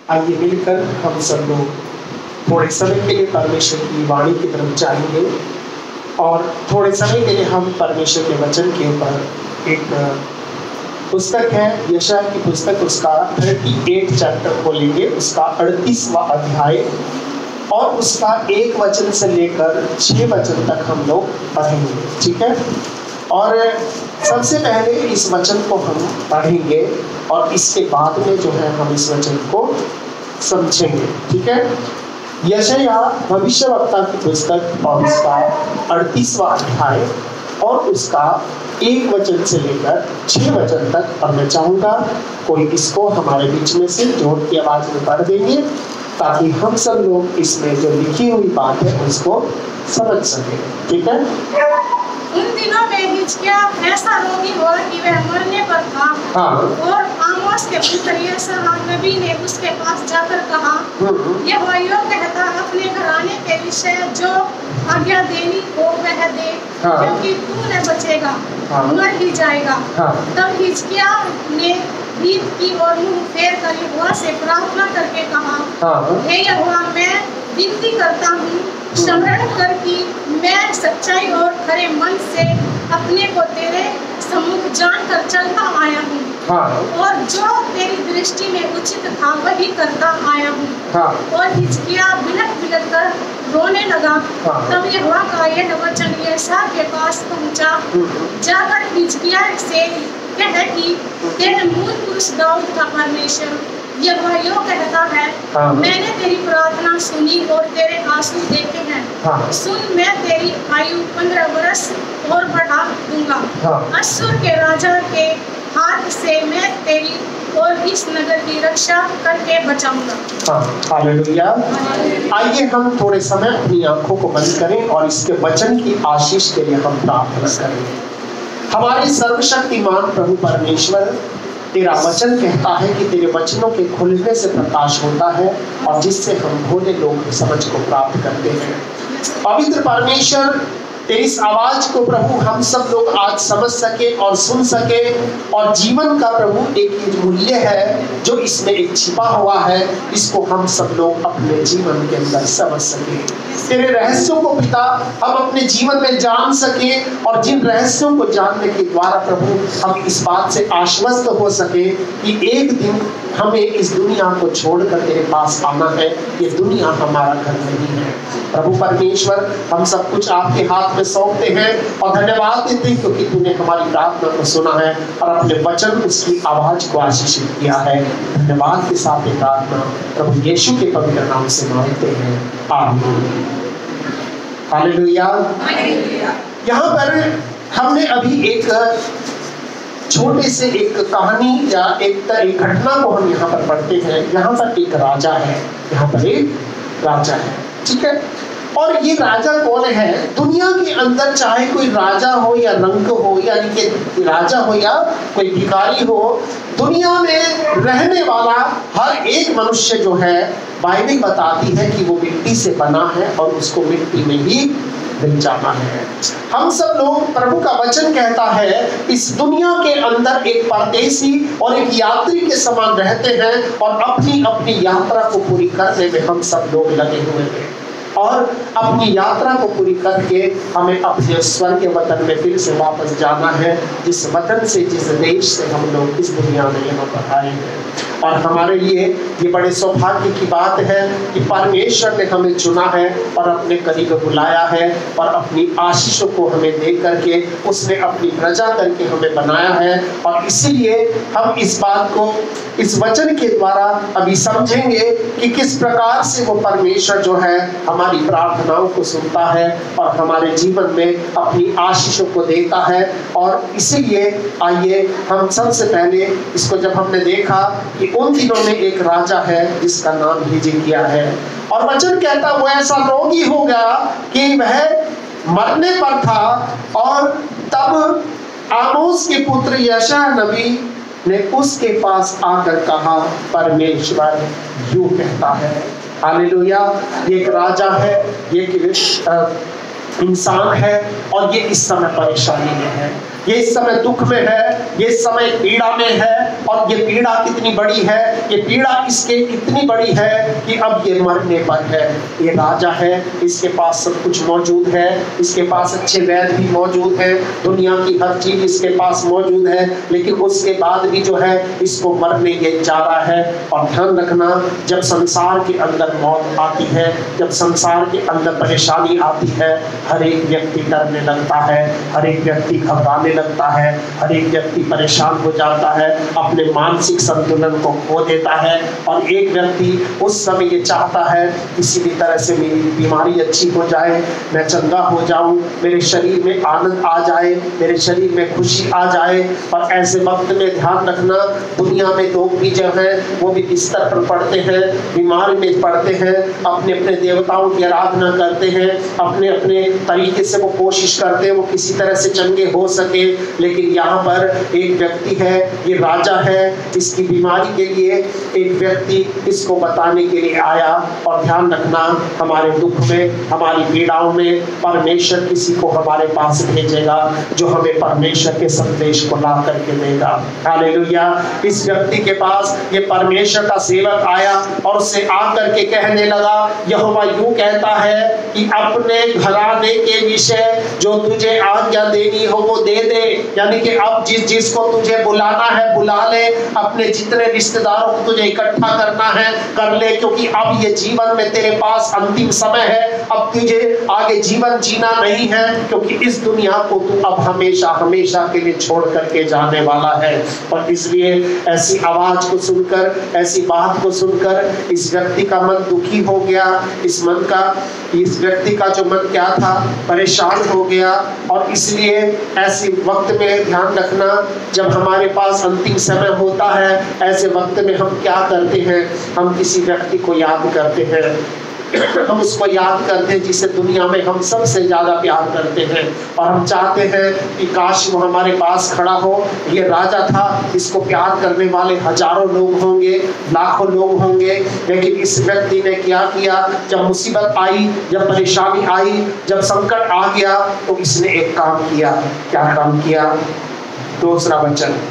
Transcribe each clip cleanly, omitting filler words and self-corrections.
आइए मिलकर हम सब लोग थोड़े समय के लिए परमेश्वर की वाणी की तरफ जाएंगे और थोड़े समय के लिए हम परमेश्वर के वचन के ऊपर एक पुस्तक है यशायाह की पुस्तक, उसका 38 चैप्टर खोलेंगे, उसका 38वां अध्याय और उसका 1 वचन से लेकर 6 वचन तक हम लोग पढ़ेंगे। ठीक है, और सबसे पहले इस वचन को हम पढ़ेंगे और इसके बाद में जो है हम इस वचन को समझेंगे। ठीक है, यशायाह भविष्यवक्ता की पुस्तक और उसका 38वां अध्याय और उसका 1 वचन से लेकर 6 वचन तक। और मैं चाहूँगा कोई इसको हमारे बीच में से जोर की आवाज में पढ़ देंगे ताकि हम सब लोग इसमें जो लिखी हुई बात है उसको समझ सकें। ठीक है। उन दिनों में हिजकिय्याह ऐसा रोगी हुआ कि वह मरने पर था। हाँ। और आमोस के पुत्र यशायाह नबी ने उसके पास जाकर कहा, यहोवा कहता, अपने घराने के विषय जो आज्ञा देनी हो वह दे, हाँ। क्योंकि तू न बचेगा, हाँ। मर ही जाएगा। हाँ। तब हिजकिय्याह ने भीत की और मुंह फेर कर यहोवा से प्रार्थना करके कहा, हाँ। हे यहोवा, मैं विनती करता हूँ, स्मरण कर कि मैं सच्चाई और खरे मन से अपने को तेरे सम्मुख जानकर चलता आया हूँ। हाँ। और जो तेरी दृष्टि में उचित था वही करता आया हूँ। हाँ। और हिजकिय्याह बिलख बिलख कर रोने लगा। हाँ। तब यहोवा का यह वचन यशायाह के पास पहुँचा, जाकर हिजकिय्याह से कह कि तेरे मूल पुरुष दाऊद का परमेश्वर यहोवा कहता है, हाँ। मैंने तेरी प्रार्थना सुनी और तेरे आंसू देखे हैं। हाँ। सुन, मैं तेरी आयु 15 वर्ष और बढ़ा दूंगा। हाँ। अश्शूर के राजा के हाथ से मैं तेरी और इस नगर की रक्षा करके बचाऊंगा। हाँ, हालेलुया। आइए हम थोड़े समय अपनी आंखों को बंद करें और इसके वचन की आशीष के लिए हम प्रार्थना करें। हमारे सर्वशक्तिमान प्रभु परमेश्वर, तेरा वचन कहता है कि तेरे वचनों के खुलने से प्रकाश होता है और जिससे हम भोले लोग समझ को प्राप्त करते हैं। पवित्र परमेश्वर, तेरी इस आवाज को प्रभु हम सब लोग आज समझ सके और सुन सके, और जीवन का प्रभु एक मूल्य है जो इसमें एक छिपा हुआ है, इसको हम सब लोग अपने जीवन के अंदर समझ सके। तेरे रहस्यों को पिता हम अपने जीवन में जान सके और जिन रहस्यों को जानने के द्वारा प्रभु हम इस बात से आश्वस्त हो सके कि एक दिन हमें इस दुनिया को छोड़कर तेरे पास आना है। ये दुनिया हमारा घर नहीं है। प्रभु परमेश्वर, हम सब कुछ आपके हाथ में सौंपते हैं और धन्यवाद देते हैं क्योंकि तूने हमारी प्रार्थना को सुना है और अपने वचन उसकी आवाज को आशीषित किया है। धन्यवाद के साथ ये प्रार्थना प्रभु यीशु के पवित्र नाम से मांगते हैं, आमीन। हालेलुया। यहाँ पर हमने अभी एक छोटे से एक कहानी या एक घटना को हम यहाँ पर पढ़ते हैं। यहाँ पर एक राजा है, यहाँ पर एक राजा है। ठीक है, और ये राजा कौन है? दुनिया के अंदर चाहे कोई राजा हो या रंक हो, यानी कि राजा हो या कोई भिखारी हो, दुनिया में रहने वाला हर एक मनुष्य जो है, बाइबल बताती है कि वो मिट्टी से बना है और उसको मिट्टी में ही मिल जाना है। हम सब लोग, प्रभु का वचन कहता है, इस दुनिया के अंदर एक परदेसी और एक यात्री के समान रहते हैं और अपनी अपनी यात्रा को पूरी करने में हम सब लोग लगे हुए हैं और अपनी यात्रा को पूरी करके हमें अपने स्वर्ग वतन में फिर से वापस जाना है, जिस वतन से, जिस देश से हम लोग इस दुनिया में यहाँ पर आए हैं। और हमारे लिए ये बड़े सौभाग्य की बात है कि परमेश्वर ने हमें चुना है और अपने करीब बुलाया है और अपनी आशीषों को हमें दे करके उसने अपनी प्रजा करके हमें बनाया है। और इसीलिए हम इस बात को इस वचन के द्वारा अभी समझेंगे कि किस प्रकार से वो परमेश्वर जो है हमारी प्रार्थनाओं को सुनता है और हमारे जीवन में अपनी आशीषों को देता है। और इसीलिए आइए हम सबसे पहले इसको, जब हमने देखा कि उन दिनों में एक राजा है जिसका नाम हिजकिय्याह है, और वचन कहता वो ऐसा रोगी हो गया कि वह मरने पर था। और तब आमोस के पुत्र यशायाह नबी ने उसके पास आकर कहा, परमेश्वर यूं कहता है। हालेलुया। ये एक राजा है, ये एक इंसान है और ये इस समय परेशानी में है, ये इस समय दुख में है, ये इस समय पीड़ा में है, और ये पीड़ा कितनी बड़ी है, ये पीड़ा इसके इतनी बड़ी है कि अब ये मरने पर है। ये राजा है, इसके पास सब कुछ मौजूद है, इसके पास अच्छे वैद्य भी मौजूद है, दुनिया की हर चीज इसके पास मौजूद है, लेकिन उसके बाद भी जो है इसको मरने ये जा रहा है। और ध्यान रखना, जब संसार के अंदर मौत आती है, जब संसार के अंदर परेशानी आती है, हर एक व्यक्ति डरने लगता है, हर एक व्यक्ति घबराने लगता है, हर एक व्यक्ति परेशान हो जाता है, अपने मानसिक संतुलन को खो देता है। और एक व्यक्ति उस समय ये चाहता है किसी भी तरह से मेरी बीमारी अच्छी हो जाए, मैं चंगा हो जाऊं, मेरे शरीर में आनंद आ जाए, मेरे शरीर में खुशी आ जाए। और ऐसे वक्त में ध्यान रखना, दुनिया में लोग भी जो हैं वो भी बिस्तर पर पड़ते हैं, बीमार में पड़ते हैं, अपने अपने देवताओं की आराधना करते हैं, अपने अपने तरीके से वो कोशिश करते हैं वो किसी तरह से चंगे हो सके। लेकिन यहाँ पर एक व्यक्ति है, ये राजा है, इसकी बीमारी के लिए एक व्यक्ति इसको बताने के लिए आया। और ध्यान रखना, हमारे दुख में, हमारी पीड़ाओं में परमेश्वर किसी को हमारे पास भेजेगा जो हमें परमेश्वर के संदेश को ला करके देगा। हालेलुया। इस व्यक्ति के पास ये परमेश्वर का सेवक आया और उससे आकर के कहने लगा, यहोवा यूं कहता है कि अपने घराने के विषय जो तुझे आज्ञा देनी हो वो दे दे। यानी कि अब जिसको तुझे बुलाना है बुला ले, अपने जितने रिश्तेदारों को तुझे इकट्ठा करना है कर ले, क्योंकि अब ये जीवन में तेरे पास अंतिम समय है। अब तुझे आगे जीवन जीना नहीं है, क्योंकि इस दुनिया को तू अब हमेशा हमेशा के लिए छोड़ करके जाने वाला है। और इसलिए ऐसी आवाज को सुनकर, ऐसी बात को सुनकर इस व्यक्ति का मन दुखी हो गया। इस व्यक्ति का जो मन क्या था, परेशान हो गया। और इसलिए ऐसे वक्त में ध्यान रखना, जब हमारे पास अंतिम समय होता है, ऐसे वक्त में हम क्या करते हैं, हम किसी व्यक्ति को याद करते हैं, हम उसको याद करते हैं जिसे दुनिया में हम सबसे ज्यादा प्यार करते हैं। और हम चाहते हैं कि काश वो हमारे पास खड़ा हो। ये राजा था, इसको प्यार करने वाले हजारों लोग होंगे, लाखों लोग होंगे, लेकिन इस व्यक्ति ने क्या किया, जब मुसीबत आई, जब परेशानी आई, जब संकट आ गया, तो इसने एक काम किया। क्या काम किया? दूसरा वचन,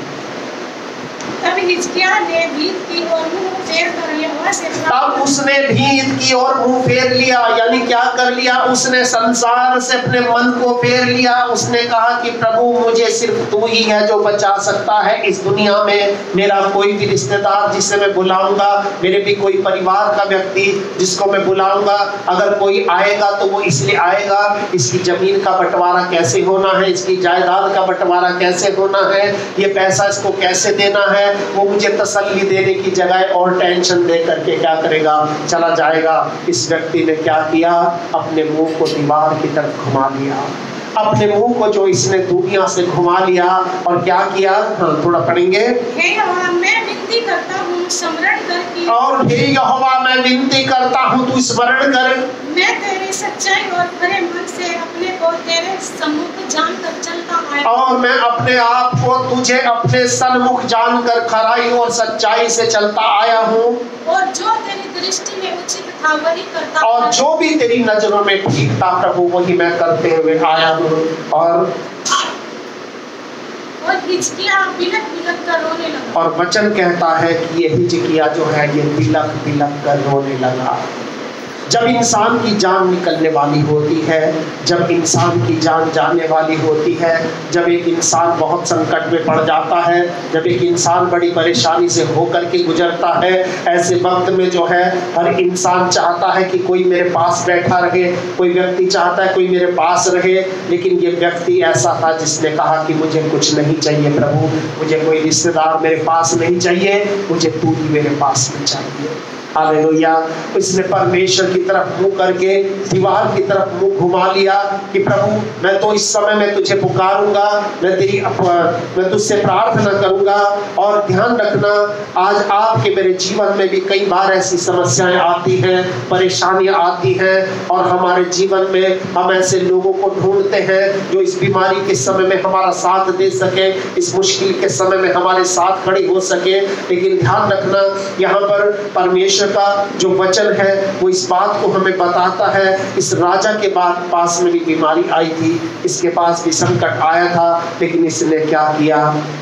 तब हिजकिय्याह ने भीत की और मुंह फेर कर यहोवा से तब उसने भीत की और मुंह फेर लिया। यानी क्या कर लिया? उसने संसार से अपने मन को फेर लिया। उसने कहा कि प्रभु, मुझे सिर्फ तू ही है जो बचा सकता है। इस दुनिया में मेरा कोई भी रिश्तेदार जिसे मैं बुलाऊंगा, मेरे भी कोई परिवार का व्यक्ति जिसको मैं बुलाऊंगा, अगर कोई आएगा तो वो इसलिए आएगा, इसकी जमीन का बंटवारा कैसे होना है, इसकी जायदाद का बंटवारा कैसे होना है, ये पैसा इसको कैसे देना है, वो मुझे तसल्ली देने की जगह और टेंशन दे करके क्या करेगा, चला जाएगा। इस व्यक्ति ने क्या किया? अपने मुंह को दीवार की तरफ घुमा लिया। अपने मुंह को जो इसने दुनिया से घुमा लिया और क्या किया? हाँ, थोड़ा पढ़ेंगे। हे यहोवा, मैं विनती करता हूँ, स्मरण कर कि, और हे यहोवा, मैं विनती करता हूँ, तू स्मरण कर, मैं तेरी सच्चाई और खरे मन से अपने को तेरे सम्मुख जानकर चलता आया। और मैं अपने आप को तुझे अपने सन्मुख जानकर खराई और सच्चाई से चलता आया हूँ। और जो तेरी दृष्टि में उचित था वही करता, और जो भी तेरी नजरों में ठीक था प्रभु, वही मैं करते हुए आया हूँ। और हिजकिय्याह बिलक बिलक कर रोने लगा। और वचन कहता है कि ये हिजकिय्याह जो है ये बिलक बिलक कर रोने लगा। जब इंसान की जान निकलने वाली होती है, जब इंसान की जान जाने वाली होती है, जब एक इंसान बहुत संकट में पड़ जाता है, जब एक इंसान बड़ी परेशानी से होकर के गुजरता है, ऐसे वक्त में जो है हर इंसान चाहता है कि कोई मेरे पास बैठा रहे, कोई व्यक्ति चाहता है कोई मेरे पास रहे। लेकिन ये व्यक्ति ऐसा था जिसने कहा कि मुझे कुछ नहीं चाहिए प्रभु, मुझे कोई रिश्तेदार मेरे पास नहीं चाहिए, मुझे तू ही मेरे पास में चाहिए। हालेलुया। इसने परमेश्वर की तरफ मुंह करके दीवार की तरफ मुंह घुमा लिया कि प्रभु, मैं तो इस समय में तुझे पुकारूंगा, मैं तुझसे प्रार्थना करूंगा। और ध्यान रखना, आज आपके मेरे जीवन में भी कई बार ऐसी समस्याएं आती हैं, परेशानियां आती हैं, और हमारे जीवन में हम ऐसे लोगों को ढूंढते हैं जो इस बीमारी के समय में हमारा साथ दे सके, इस मुश्किल के समय में हमारे साथ खड़ी हो सके। लेकिन ध्यान रखना, यहाँ पर परमेश्वर परमेश्वर का जो वचन है वो इस बात को हमें बताता है। इस राजा के पास में भी बीमारी आई थी, इसके पास भी संकट आया था, लेकिन इसने क्या किया?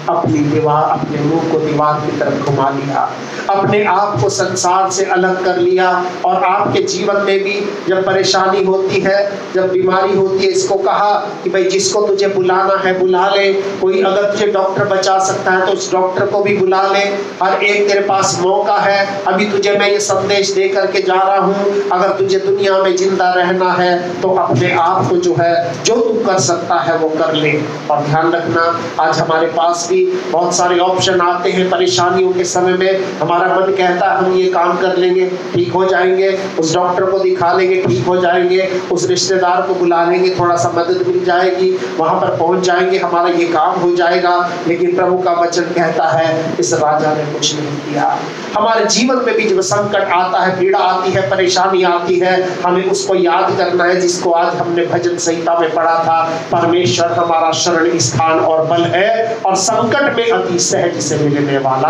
अपने मुंह को दीवार की तरफ घुमा लिया, अपने आप को संसार से अलग कर लिया। और आपके जीवन में भी जब परेशानी होती है, जब बीमारी होती है, इसको कहा कि भाई जिसको तुझे बुलाना है बुला ले। कोई अगर तुझे डॉक्टर बचा सकता है तो उस डॉक्टर को भी बुला ले। हर एक तेरे पास मौका है। अभी तुझे मैं ये संदेश दे करके जा रहा हूँ, अगर तुझे दुनिया में जिंदा रहना है तो अपने आप को जो है, जो तू कर सकता है वो कर ले। और ध्यान रखना, आज हमारे पास भी बहुत सारे ऑप्शन आते हैं। परेशानियों के समय में हमारा मन कहता है हम ये काम कर लेंगे, ठीक हो जाएंगे, उस डॉक्टर को दिखा लेंगे, ठीक हो जाएंगे, उस रिश्तेदार को बुला लेंगे, थोड़ा सा मदद मिल जाएगी, वहां पर पहुंच जाएंगे, हमारा ये काम हो जाएगा। लेकिन प्रभु का वचन कहता है इस राजा ने कुछ नहीं किया। हमारे जीवन में भी जब संकट आता है, पीड़ा आती है, परेशानी आती है, हमें उसको याद करना है जिसको आज हमने भजन संहिता में पढ़ा था। परमेश्वर हमारा शरण स्थान और बल है, और संकट में अति सहज से मिलने वाला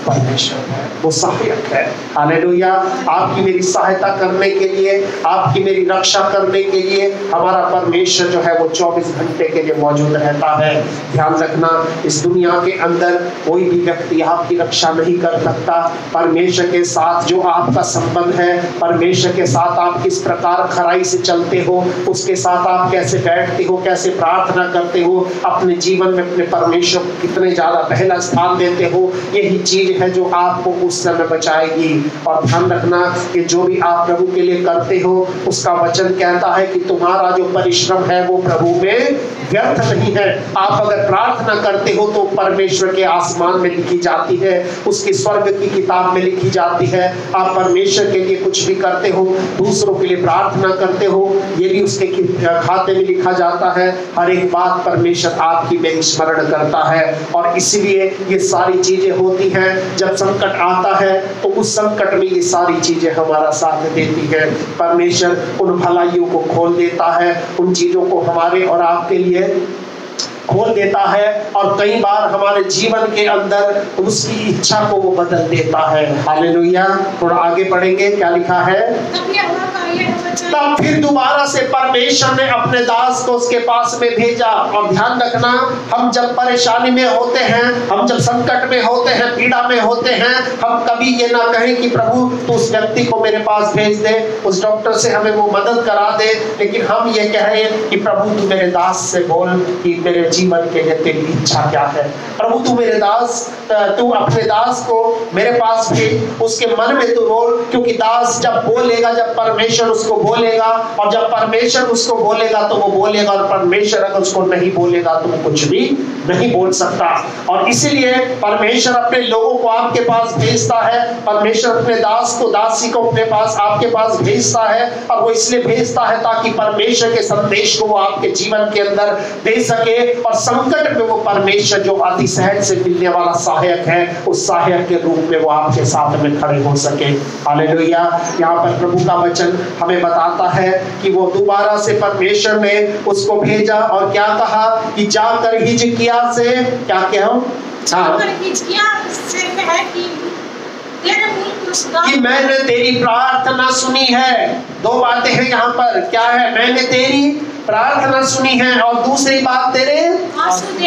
परमेश्वर है, वो सहायक है। हालेलुया। आपकी मेरी सहायता करने के लिए, आपकी मेरी रक्षा करने के लिए हमारा परमेश्वर जो है वो 24 घंटे के लिए मौजूद रहता है। ध्यान रखना, इस दुनिया के अंदर कोई भी व्यक्ति आपकी रक्षा नहीं कर सकता। परमेश्वर के साथ जो आपका संबंध है, परमेश्वर के साथ आप किस प्रकार खराई से चलते हो, उसके साथ आप कैसे बैठते हो, कैसे प्रार्थना करते हो, अपने जीवन में अपने परमेश्वर को कितने ज्यादा पहला स्थान देते हो, यही चीज है जो आपको उस समय बचाएगी। और ध्यान रखना कि जो भी आप प्रभु के लिए करते हो, उसका वचन कहता है कि तुम्हारा जो परिश्रम है वो प्रभु में व्यर्थ नहीं है। आप अगर प्रार्थना करते हो तो परमेश्वर के आसमान में लिखी जाती है, उसके स्वर्ग की किताब में लिखी जाती है। आप परमेश्वर के लिए कुछ भी करते हो, दूसरों के लिए प्रार्थना करते हो, ये भी उसके खाते में लिखा जाता है। हर एक बात परमेश्वर आपकी मेरी स्मरण करता है। और इसलिए ये सारी चीजें होती हैं। जब संकट आता है तो उस संकट में ये सारी चीजें हमारा साथ देती है। परमेश्वर उन भलाइयों को खोल देता है, उन चीजों को हमारे और आपके लिए खोल देता है, और कई बार हमारे जीवन के अंदर उसकी इच्छा को वो बदल देता है। हालेलुया। थोड़ा आगे पढ़ेंगे, क्या लिखा है? तब फिर दोबारा से परमेश्वर ने अपने दास को उसके पास में भेजा। और ध्यान रखना, हम जब परेशानी में होते हैं, हम जब संकट में होते हैं, पीड़ा में होते हैं, हम कभी ये ना कहें कि प्रभु तू उस व्यक्ति को मेरे पास भेज दे, उस डॉक्टर से हमें वो मदद करा दे। लेकिन हम ये कहें कि प्रभु तू मेरे दास से बोल कि मेरे जीवन के लिए तेरी इच्छा क्या है। प्रभु तू मेरे दास, तू अपने दास को मेरे पास भेज, उसके मन में तू बोल। क्योंकि दास जब बोलेगा, जब परमेश्वर उसको बोलेगा, और जब परमेश्वर उसको बोलेगा तो वो बोलेगा, और परमेश्वर अगर उसको नहीं बोलेगा तो वो कुछ भी नहीं बोल सकता। और इसलिए परमेश्वर अपने लोगों को आपके पास भेजता है। परमेश्वर अपने दास को, दासी को अपने पास, आपके पास भेजता है। और वो इसलिए भेजता है ताकि परमेश्वर के संदेश को वो आपके जीवन के अंदर दे सके। और संकट में वो परमेश्वर जो अति सहज से मिलने वाला सहायक है, उस सहायक के रूप में वो आपके साथ में खड़े हो सके। हालेलुया। यहाँ पर प्रभु का वचन हमें बताता है कि वो दोबारा से परमेश्वर ने उसको भेजा, और क्या कहा कि जाकर हिजकिय्याह से, क्या कहो? कि मैंने तेरी प्रार्थना सुनी है। दो बातें हैं यहाँ पर, क्या है? मैंने तेरी प्रार्थना सुनी है, और दूसरी बात तेरे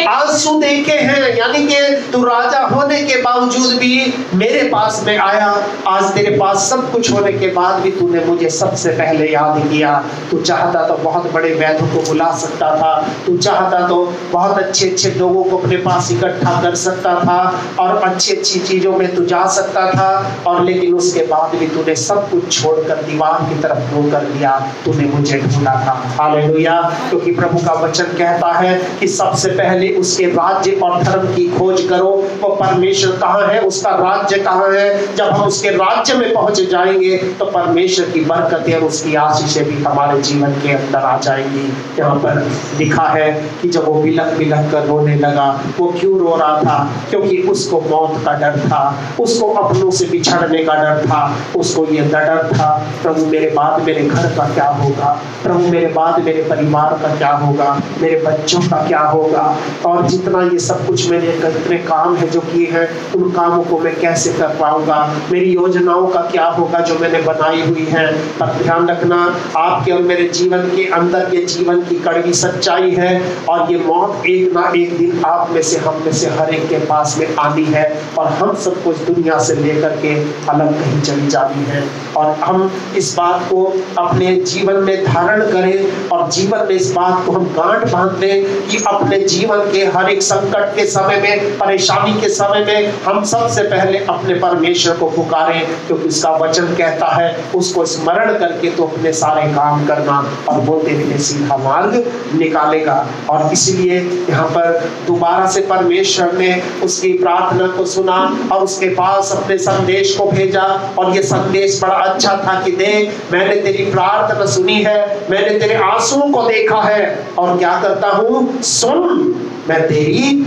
आंसू देखे हैं। यानी कि तू राजा होने के बावजूद भी मेरे पास में आया। आज तेरे पास सब कुछ होने के बाद भी तूने मुझे सबसे पहले याद किया। तू चाहता तो बहुत बड़े वैद्य को बुला सकता था, तू चाहता तो बहुत अच्छे अच्छे लोगों को अपने पास इकट्ठा कर सकता था, और अच्छी अच्छी चीजों में तू जा सकता था। और लेकिन उसके बाद भी तूने सब कुछ छोड़कर दीवार की तरफ मुंह कर लिया। तूने मुझे ढूंढा था। हालेलुया। क्योंकि प्रभु का वचन कहता है कि सबसे पहले उसके राज्य और धर्म की खोज करो। वो परमेश्वर कहाँ है, उसका राज्य कहाँ है। जब हम उसके राज्य में पहुंच जाएंगे तो परमेश्वर की बरकतें और उसकी आशीषें भी हमारे जीवन के अंदर आ जाएंगी। यहाँ पर लिखा है कि जब वो बिलख बिलख कर रोने लगा, वो क्यों रो रहा था? क्योंकि उसको मौत का डर था, उसको अपनों से बिछड़ने का डर था, उसको ये डर था प्रभु मेरे बाद मेरे घर का क्या होगा, प्रभु मेरे बाद मेरे परिवार का क्या होगा, मेरे बच्चों का क्या होगा, और जितना ये सब कुछ मैंने कितने काम है जो किए हैं उन कामों को मैं कैसे कर पाऊंगा, मेरी योजनाओं का क्या होगा जो मैंने बनाई हुई है। पर ध्यान रखना, आपके और मेरे जीवन के अंदर ये जीवन की कड़वी सच्चाई है और ये मौत एक ना एक दिन आप में से हम में से हर एक के पास में आनी है और हम सबको इस दुनिया से लेकर के अलग कहीं चली जानी है। और हम इस बात को अपने जीवन में धारण करें और जीवन में इस बात को हम गांठ बांध लें कि अपने जीवन के हर एक संकट के समय में, परेशानी के समय में हम सबसे पहले अपने परमेश्वर को पुकारें, क्योंकि उसका वचन कहता है उसको स्मरण करके तो अपने सारे काम करना और वो तेरे लिए सीधा मार्ग निकालेगा। और इसलिए यहाँ पर दोबारा से परमेश्वर ने उसकी प्रार्थना को सुना और उसके पास अपने संदेश को भेजा। और ये संदेश बड़ा अच्छा था कि देख, मैंने तेरी प्रार्थना सुनी है, मैंने तेरे आंसुओं को देखा है और क्या करता हूँ, सुन, मैं तेरी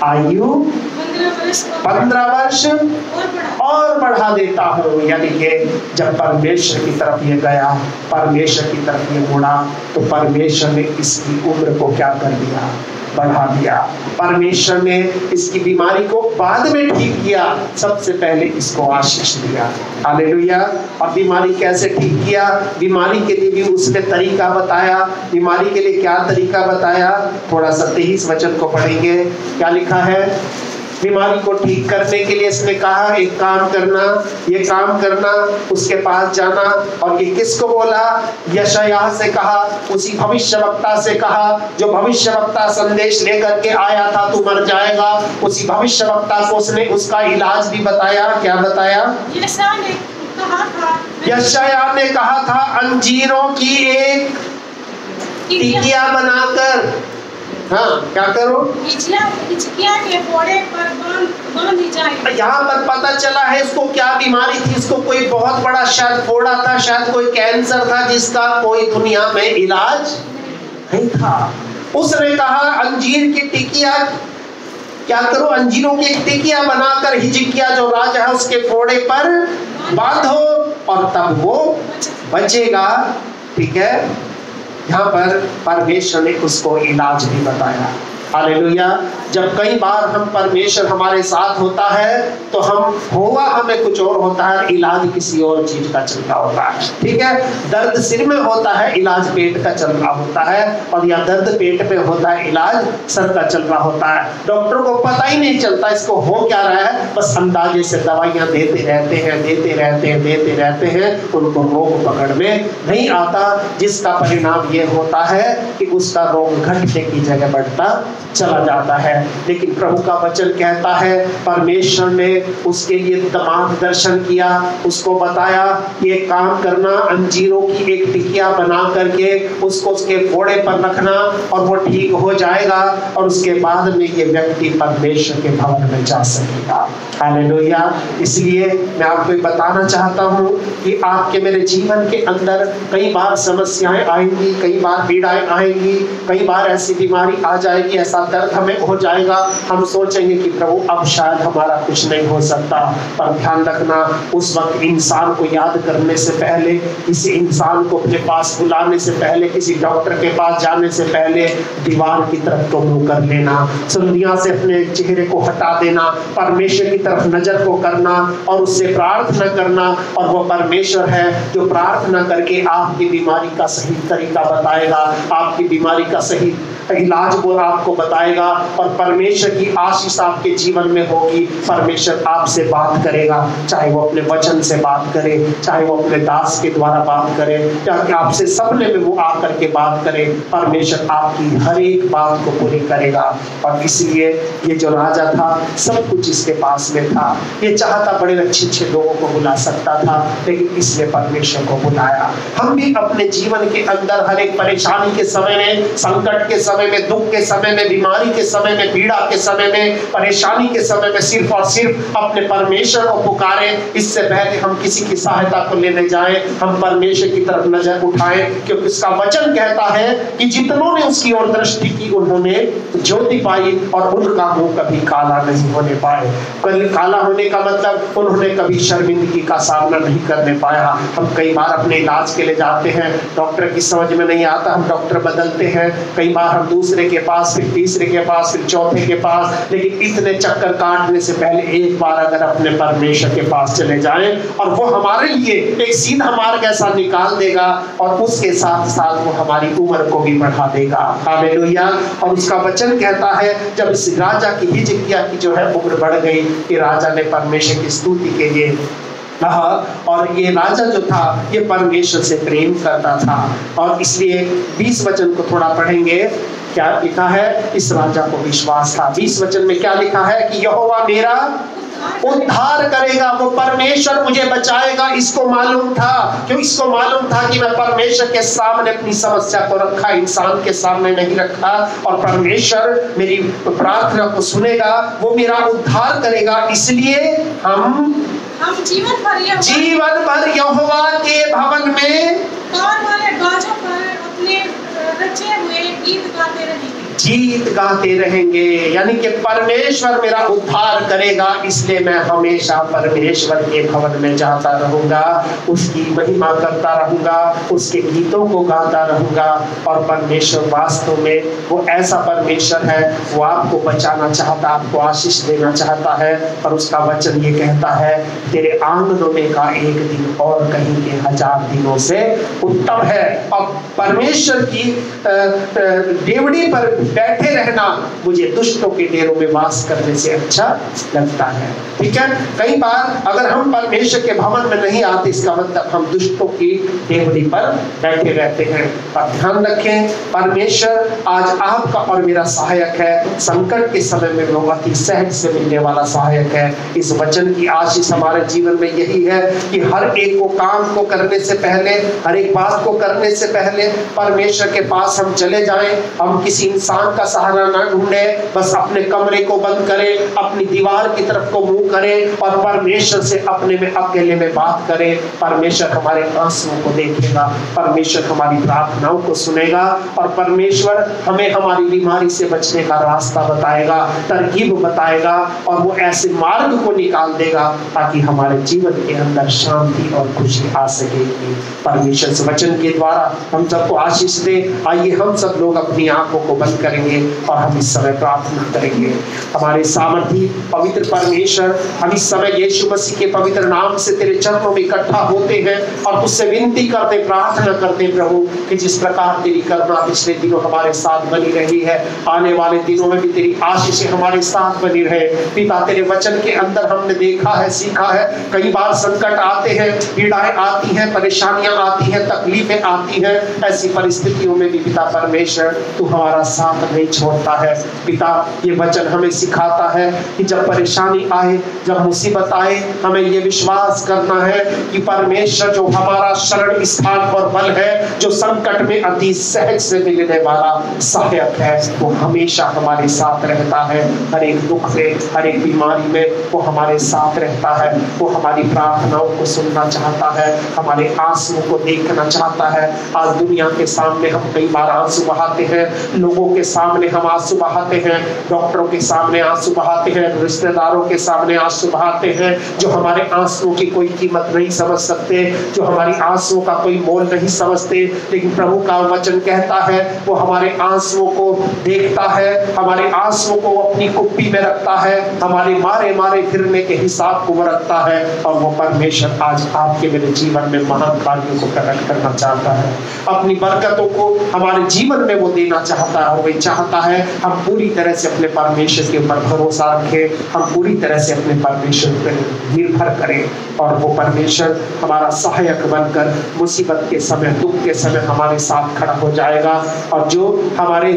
आयु 15 वर्ष और बढ़ा देता हूँ। यानी कि जब परमेश्वर की तरफ ये गया, परमेश्वर की तरफ ये मुड़ा, तो परमेश्वर ने इसकी उम्र को क्या कर दिया, बढ़ा दिया। परमेश्वर ने इसकी बीमारी को बाद में ठीक किया, सबसे पहले इसको आशीष दिया। हालेलुया। और बीमारी कैसे ठीक किया, बीमारी के लिए भी उसने तरीका बताया। बीमारी के लिए क्या तरीका बताया, थोड़ा सा 23 वचन को पढ़ेंगे। क्या लिखा है, बीमारी को ठीक करने के लिए इसने कहा एक काम करना, ये काम करना, उसके पास जाना। और ये किसको बोला, यशायाह से कहा, उसी भविष्यवक्ता से कहा जो भविष्यवक्ता संदेश लेकर के आया था तू मर जाएगा। उसी भविष्यवक्ता को उसने उसका इलाज भी बताया। क्या बताया, यशायाह ने कहा था अंजीरों की एक टिकिया बनाकर, हाँ क्या करो, हिचकिया के फोड़े पर बांध दी जाए। यहाँ पर पता चला है इसको क्या बीमारी थी, इसको कोई बहुत बड़ा शायद फोड़ा था, शायद कोई कैंसर था जिसका कोई दुनिया में इलाज नहीं था। उसने कहा अंजीर की टिकिया क्या करो, अंजीरों की एक टिकिया बनाकर हिजकिया जो राजा है उसके फोड़े पर बांधो और तब वो बचेगा। ठीक है, यहाँ पर परमेश्वर ने उसको इलाज भी बताया। हालेलुया। जब कई बार हम परमेश्वर हमारे साथ होता है तो हम हुआ हमें कुछ और होता है, इलाज किसी और चीज का चल रहा होता है। ठीक है, दर्द सिर में होता है, इलाज पेट का चल रहा होता है, और या दर्द पेट में होता है, इलाज सर का चल रहा होता है। डॉक्टर को पता ही नहीं चलता इसको हो क्या रहा है, बस अंदाजे से दवाइयां देते रहते हैं, उनको रोग पकड़ में नहीं आता, जिसका परिणाम ये होता है कि उसका रोग घटने की जगह बढ़ता चला जाता है। लेकिन प्रभु का वचन कहता है परमेश्वर ने उसके लिए मार्गदर्शन किया, उसको बताया ये काम करना, अंजीरों की एक टिकिया बना करके उसको उसके फोड़े पर रखना और वो ठीक हो जाएगा, और उसके बाद में ये व्यक्ति परमेश्वर के भवन में जा सकेगा। हालेलुया। इसलिए मैं आपको बताना चाहता हूँ कि आपके मेरे जीवन के अंदर कई बार समस्याएं आएंगी, कई बार पीड़ाएं आएंगी, कई बार ऐसी बीमारी आ जाएगी, ऐसा दर्द हमें हो जाएगा, हम सोचेंगे कि प्रभु अब शायद हमारा कुछ नहीं हो सकता। पर ध्यान रखना, उस वक्त इंसान को याद करने से पहले, किसी इंसान को अपने पास बुलाने से पहले, किसी डॉक्टर के पास जाने से पहले दीवार की तरफ को मुंह कर लेना, दुनिया से अपने चेहरे को हटा देना, परमेश्वर की तरफ नजर को करना और उससे प्रार्थना करना। और वो परमेश्वर है जो प्रार्थना करके आपकी बीमारी का सही तरीका बताएगा, आपकी बीमारी का सही इलाज वो आपको बताएगा, और परमेश्वर की आशीष आपके जीवन में होगी। परमेश्वर आपसे बात करेगा, चाहे वो अपने वचन से बात करे, चाहे वो अपने दास के द्वारा बात करे, चाहे आपसे सपने में वो आकर के बात करे, परमेश्वर आपकी हर एक बात को पूरी करेगा। और इसलिए ये जो राजा था सब कुछ इसके पास में था, ये चाहता बड़े अच्छे लोगों को बुला सकता था, लेकिन इसने परमेश्वर को बुलाया। हम भी अपने जीवन के अंदर हर एक परेशानी के समय में, संकट के समय समय में, दुख के समय में, बीमारी के समय में, पीड़ा के समय में, परेशानी के समय में सिर्फ और सिर्फ अपने परमेश्वर को पुकारें। इससे पहले हम किसी की सहायता को लेने जाएं, हम परमेश्वर की तरफ नजर उठाएं, क्योंकि उसका वचन कहता है कि जितनों ने उसकी ओर दृष्टि की उन्होंने ज्योति पाई और उनका मुंह कभी काला नहीं होने पाए। काला होने का मतलब उन्होंने कभी शर्मिंदगी का सामना नहीं करने पाया। हम कई बार अपने इलाज के लिए जाते हैं, डॉक्टर की समझ में नहीं आता, हम डॉक्टर बदलते हैं, कई बार हम दूसरे के पास, फिर तीसरे के पास, फिर चौथे के पास, लेकिन इतने चक्कर काटने से पहले एक बार अगर अपने परमेश्वर के पास चले जाएं और वो हमारे लिए एक सीधा मार्ग ऐसा निकाल देगा और उसके साथ साथ वो हमारी उम्र को भी बढ़ा देगा। हालेलुया। और उसका वचन कहता है जब इस राजा की हिजकिय्याह की जो है उम्र बढ़ गई कि राजा ने परमेश्वर की स्तुति के लिए कहा, और ये राजा जो था ये परमेश्वर से प्रेम करता था, और इसलिए 20 वचन को थोड़ा पढ़ेंगे। क्या लिखा है? इस राजा को विश्वास था। 20 वचन में क्या लिखा है कि यहोवा मेरा उद्धार करेगा, वो परमेश्वर मुझे बचाएगा। इसको मालूम था, क्यों? इसको मालूम था कि मैं परमेश्वर के सामने अपनी समस्या को रखा, इंसान के सामने नहीं रखा, और परमेश्वर मेरी प्रार्थना को सुनेगा, वो मेरा उद्धार करेगा। इसलिए हम जीवन भर यहोवा के भवन में अपने रचे हुए गीत गाते रहेंगे। यानी कि परमेश्वर मेरा उद्धार करेगा, इसलिए मैं हमेशा परमेश्वर के भवन में जाता रहूंगा, उसकी महिमा करता रहूंगा, उसके गीतों को गाता रहूंगा। और परमेश्वर वास्तव में वो ऐसा परमेश्वर है, वो आपको बचाना चाहता, आपको आशीष देना चाहता है। और उसका वचन ये कहता है, तेरे आंगनों में का एक दिन और कहीं के 1000 दिनों से उत्तम है। और परमेश्वर की डेवड़ी पर बैठे रहना मुझे दुष्टों के डेरों में वास करने से अच्छा लगता है। ठीक है, कई बार अगर हम परमेश्वर के भवन में नहीं आते, इसका मतलब हम दुष्टों की डेवड़ी पर बैठे रहते हैं। पर ध्यान रखें, परमेश्वर आज आपका और मेरा सहायक है। संकट के समय में वो अति सहज से मिलने वाला सहायक है। इस वचन की आशीष हमारे जीवन में यही है कि हर एक को काम को करने से पहले, हर एक बात को करने से पहले परमेश्वर के पास हम चले जाएं। हम किसी इंसान का सहारा ना ढूंढे, बस अपने कमरे को बंद करें, अपनी दीवार की तरफ को मुंह करें और परमेश्वर से अपने में अकेले में बात करें। परमेश्वर हमारे आंसुओं को देखेगा, परमेश्वर हमारी प्रार्थनाओं को सुनेगा, और परमेश्वर हमें हमारी बीमारी से बचने का रास्ता बताएगा, तरकीब बताएगा, और वो ऐसे मार्ग को निकाल देगा ताकि हमारे जीवन के अंदर शांति और खुशी आ सकेगी। परमेश्वर से वचन के द्वारा हम सबको आशीष दे। आइए हम सब लोग अपनी आंखों को बंद करेंगे और हम इस समय प्रार्थना करेंगे। हमारे सामर्थी पवित्र परमेश्वर, हम इस समय यीशु मसीह के पवित्र नाम से तेरे चरणों में इकट्ठा होते हैं और तुझसे विनती करते, प्रार्थना करते प्रभु कि जिस प्रकार तेरी करुणा पिछले दिनों हमारे साथ बनी रही है, आने वाले दिनों में भी तेरी आशीष हमारे साथ बनी रहे। पिता, तेरे वचन के अंदर हमने देखा है, सीखा है, कई बार संकट आते हैं, पीड़ाएं आती हैं, परेशानियां आती हैं, तकलीफें आती हैं। ऐसी परिस्थितियों में भी पिता परमेश्वर तू हमारा साथ नहीं छोड़ता है। पिता, ये वचन हमें सिखाता है कि जब परेशानी आए, जब मुसीबत आए, हमें ये विश्वास करना है कि परमेश्वर जो हमारा शरण स्थान और बल है, जो संकट में अति सहज से मिलने वाला सहायक है, वो हमेशा हमारे साथ रहता है। हर एक दुख में, हर एक बीमारी में वो हमारे साथ रहता है। वो हमारी प्रार्थनाओं को सुनना चाहता है, हमारे आंसुओं को देखना चाहता है। आज दुनिया के सामने हम कई बार आंसू बहाते हैं, लोगों के सामने हम आंसू बहाते हैं, डॉक्टरों के सामने आंसू बहाते हैं, रिश्तेदारों के सामने आंसू बहाते हैं, जो हमारे आंसुओं की कोई कीमत नहीं समझ सकते, जो हमारी आंसुओं का कोई मोल नहीं समझते। लेकिन प्रभु का वचन कहता है वो हमारे आंसुओं को देखता है, हमारे आंसुओं को अपनी कुप्पी में रखता है, हमारे मारे मारे फिरने के हिसाब को वो रखता है। और वो परमेश्वर आज आपके मेरे जीवन में महान कार्यों को प्रकट करना चाहता है, अपनी बरकतों को हमारे जीवन में वो देना चाहता है। और वो चाहता है हम पूरी तरह से अपने परमेश्वर के ऊपर भरोसा रखें, हम पूरी तरह से अपने परमेश्वर पर निर्भर करें, और वो परमेश्वर हमारा सहायक बनकर मुसीबत के समय, दुख के समय हमारे साथ खड़ा हो जाएगा। और जो हमारे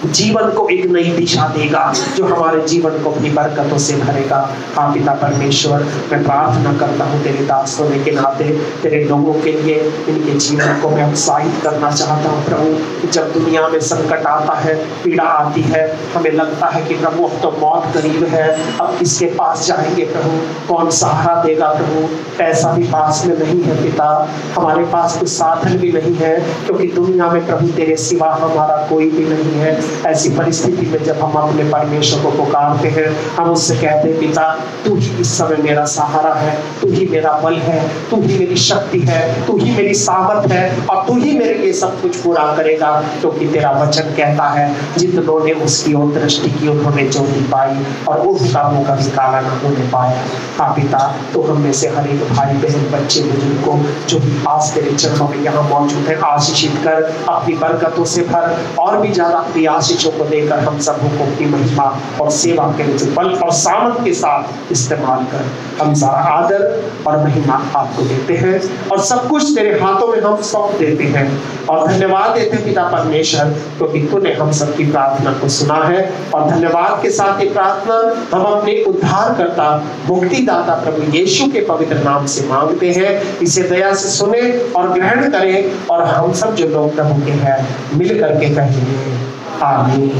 जीवन को एक नई दिशा देगा, जो हमारे जीवन को अपनी बरकतों से भरेगा। हाँ पिता परमेश्वर, मैं प्रार्थना करता हूँ तेरे दास होने के नाते तेरे लोगों के लिए, इनके जीवन को मैं उत्साहित करना चाहता हूँ प्रभु, कि जब दुनिया में संकट आता है, पीड़ा आती है, हमें लगता है कि प्रभु अब तो मौत करीब है, अब किसके पास जाएंगे प्रभु, कौन सहारा देगा प्रभु, पैसा भी पास में नहीं है पिता, हमारे पास कुछ साधन भी नहीं है, क्योंकि दुनिया में प्रभु तेरे सिवा हमारा कोई भी नहीं है। ऐसी परिस्थिति में जब हम अपने परमेश्वर को पुकारते हैं, हम उससे कहते हैं पिता तू ही इस समय मेरा सहारा है, तू ही मेरा बल है, तू ही मेरी शक्ति है, तू ही मेरी सामर्थ है, और तू ही मेरे लिए सब कुछ पूरा करेगा, क्योंकि तेरा वचन कहता है जितनों ने उसकी ओर दृष्टि की उन्होंने ज्योति पाई और उनका मुंह कभी काला न होने पाया। हाँ पिता, तो हम में से हर एक भाई बहन बच्चे बुजुर्ग को जो भी आज तेरे चरणों में यहाँ मौजूद है आशीषित कर, अपनी बरकतों से भर, और भी ज्यादा अपनी आशीषों को देकर हम सबों को अपनी महिमा और सेवा के लिए बल और सामर्थ के साथ इस्तेमाल कर। हम सारा आदर और महिमा आपको देते हैं और सब कुछ तेरे हाथों में हम सौंप देते हैं और धन्यवाद देते हैं पिता परमेश्वर, क्योंकि तूने हम सबकी प्रार्थना को सुना है। और धन्यवाद के साथ ये प्रार्थना हम अपने उद्धारकर्ता मुक्तिदाता प्रभु यीशु के पवित्र नाम से मांगते हैं। इसे दया से सुने और ग्रहण करें, और हम सब जो लोग प्रभु के हैं मिल करके कहेंगे आमीन।